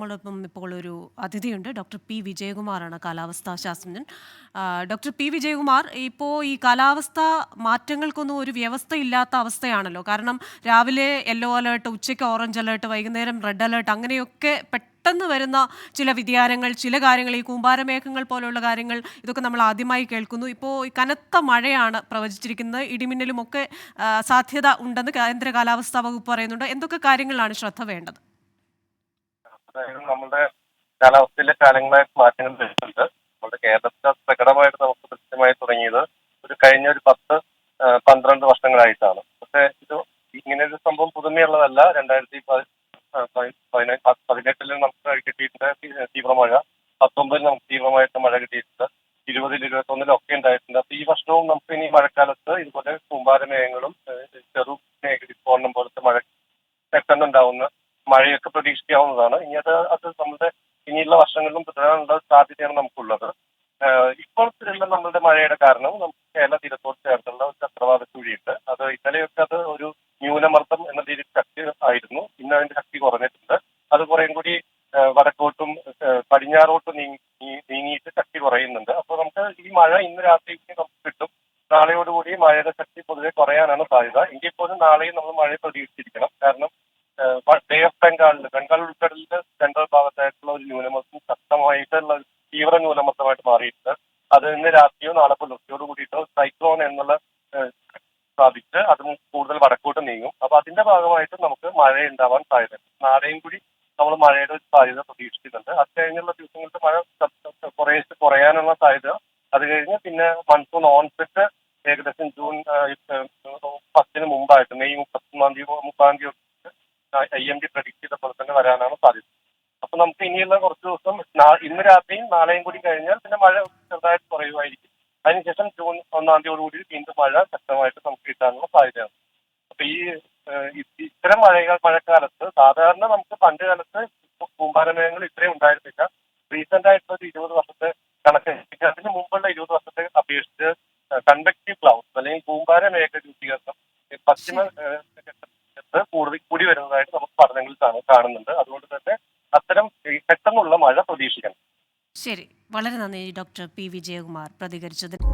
നമ്മളോടൊപ്പം ഇപ്പോൾ ഒരു അതിഥിയുണ്ട്. ഡോക്ടർ പി വിജയകുമാറാണ് കാലാവസ്ഥാ ശാസ്ത്രജ്ഞൻ. ഡോക്ടർ പി വിജയകുമാർ, ഇപ്പോൾ ഈ കാലാവസ്ഥ മാറ്റങ്ങൾക്കൊന്നും ഒരു വ്യവസ്ഥയില്ലാത്ത അവസ്ഥയാണല്ലോ. കാരണം രാവിലെ യെല്ലോ അലേർട്ട്, ഉച്ചയ്ക്ക് ഓറഞ്ച് അലേർട്ട്, വൈകുന്നേരം റെഡ് അലേർട്ട്, അങ്ങനെയൊക്കെ പെട്ടെന്ന് വരുന്ന ചില വ്യതിയാനങ്ങൾ, ചില കാര്യങ്ങൾ, ഈ കൂമ്പാരമേഘങ്ങൾ പോലുള്ള കാര്യങ്ങൾ, ഇതൊക്കെ നമ്മൾ ആദ്യമായി കേൾക്കുന്നു. ഇപ്പോൾ ഈ കനത്ത മഴയാണ് പ്രവചിച്ചിരിക്കുന്നത്. ഇടിമിന്നലുമൊക്കെ സാധ്യത ഉണ്ടെന്ന് കേന്ദ്ര കാലാവസ്ഥാ വകുപ്പ് പറയുന്നുണ്ട്. എന്തൊക്കെ കാര്യങ്ങളിലാണ് ശ്രദ്ധ വേണ്ടത്? അതായത് നമ്മുടെ കാലാവസ്ഥയിലെ കാലങ്ങളായിട്ട് മാറ്റങ്ങൾ വരുന്നുണ്ട്. നമ്മുടെ കേരളത്തിൽ അത് പ്രകടമായിട്ട് നമുക്ക് ദൃശ്യമായി തുടങ്ങിയത് കഴിഞ്ഞ ഒരു 10-12 വർഷങ്ങളായിട്ടാണ്. പക്ഷേ ഇത് ഇങ്ങനെ ഒരു സംഭവം പുതുമയുള്ളതല്ല. 2018 നമുക്ക് കിട്ടിയിട്ടുണ്ട് തീവ്രമഴ, 19 നമുക്ക് തീവ്രമായിട്ട് മഴ കിട്ടിയിട്ടുണ്ട്, 20, 21 ഒക്കെ ഉണ്ടായിട്ടുണ്ട്. അപ്പൊ ഈ വർഷവും നമുക്ക് ഇനി മഴക്കാലത്ത് ഇതുപോലെ കൂമ്പാരമേഘങ്ങളും ചെറു മേഘവിസ്ഫോടനം പോലത്തെ മഴ പെട്ടെന്നുണ്ടാവുന്ന മഴയൊക്കെ പ്രതീക്ഷിക്കാവുന്നതാണ്. ഇനി അത് നമ്മുടെ ഇനിയുള്ള വർഷങ്ങളിലും തുടരാനുള്ള സാധ്യതയാണ് നമുക്കുള്ളത്. ഇപ്പോഴത്തിലുള്ള നമ്മളുടെ മഴയുടെ കാരണം നമുക്ക് കേരള തീരത്തോട് ചേർന്നുള്ള ഒരു ചക്രവാത ചുഴിയുണ്ട്. ഇന്നലെയൊക്കെ അത് ഒരു ന്യൂനമർദ്ദം എന്ന രീതിയിൽ ശക്തി ആയിരുന്നു. ഇന്ന് അതിന്റെ ശക്തി കുറഞ്ഞിട്ടുണ്ട്. അത് കുറേയും കൂടി വടക്കോട്ടും പടിഞ്ഞാറോട്ടും നീങ്ങിയിട്ട് ശക്തി കുറയുന്നുണ്ട്. അപ്പോൾ നമുക്ക് ഈ മഴ ഇന്ന് രാത്രിക്ക് നമുക്ക് കിട്ടും. നാളെയോടുകൂടി മഴയുടെ ശക്തി പൊതുവെ കുറയാനാണ് സാധ്യത. എങ്കിൽ പോലും നാളെയും നമ്മൾ മഴ പ്രതീക്ഷിച്ചിരിക്കണം. കാരണം ബേ ഓഫ് ബംഗാൾ ഉൾക്കടലിന്റെ സെൻട്രൽ ഭാഗത്തായിട്ടുള്ള ഒരു ന്യൂനമർദ്ദം ശക്തമായിട്ടുള്ള തീവ്ര ന്യൂനമർദ്ദമായിട്ട് മാറിയിട്ടുണ്ട്. അത് ഇന്ന് രാത്രിയോ നാളെ പുലർച്ചയോട് കൂടിയിട്ടോ സൈക്ലോൺ എന്നുള്ള സ്ഥാപിച്ച് അത് കൂടുതൽ വടക്കോട്ട് നീങ്ങും. അപ്പൊ അതിന്റെ ഭാഗമായിട്ട് നമുക്ക് മഴ ഉണ്ടാവാൻ സാധ്യത. നാളെയും കൂടി നമ്മൾ മഴയുടെ ഒരു സാധ്യത പ്രതീക്ഷിക്കുന്നുണ്ട്. അത് കഴിഞ്ഞുള്ള ദിവസങ്ങളിൽ മഴ കുറയാനുള്ള സാധ്യത. അത് കഴിഞ്ഞ് പിന്നെ മൺസൂൺ ഓൺസെറ്റ് ഏകദേശം ജൂൺ 1 മുമ്പായിട്ട് മെയ് 30 IMD പ്രഡിക്ട് ചെയ്ത പോലെ തന്നെ വരാനാണ് സാധ്യത. അപ്പൊ നമുക്ക് ഇനിയുള്ള കുറച്ച് ദിവസം ഇന്ന് രാത്രിയും നാളെയും കൂടി കഴിഞ്ഞാൽ പിന്നെ മഴ ചെറുതായിട്ട് കുറയുമായിരിക്കും. അതിനുശേഷം ജൂൺ 1 വീണ്ടും മഴ ശക്തമായിട്ട് നമുക്ക് കിട്ടാനുള്ള സാധ്യതയാണ്. അപ്പൊ ഇത്തരം മഴക്കാലത്ത് സാധാരണ നമുക്ക് പണ്ട് കാലത്ത് കൂമ്പാരമേഘങ്ങൾ ഇത്രയും ഉണ്ടായിരുന്നില്ല. റീസെന്റ് ആയിട്ടുള്ള ഒരു 20 വർഷത്തെ കണക്ക് അതിന് മുമ്പുള്ള 20 വർഷത്തെ അപേക്ഷിച്ച് കൺവെക്റ്റീവ് ക്ലൗഡ്സ് അല്ലെങ്കിൽ കൂമ്പാരമേഘ രൂപീകരണം പശ്ചിമ കൂടി വരുന്നതായിട്ട് നമുക്ക് പഠനങ്ങളിൽ കാണുന്നുണ്ട്. അതുകൊണ്ട് തന്നെ അത്തരം പെട്ടെന്നുള്ള മഴ പ്രതീക്ഷിക്കണം. ശരി, വളരെ നന്ദി ഡോക്ടർ പി വിജയകുമാർ പ്രതികരിച്ചതിന്.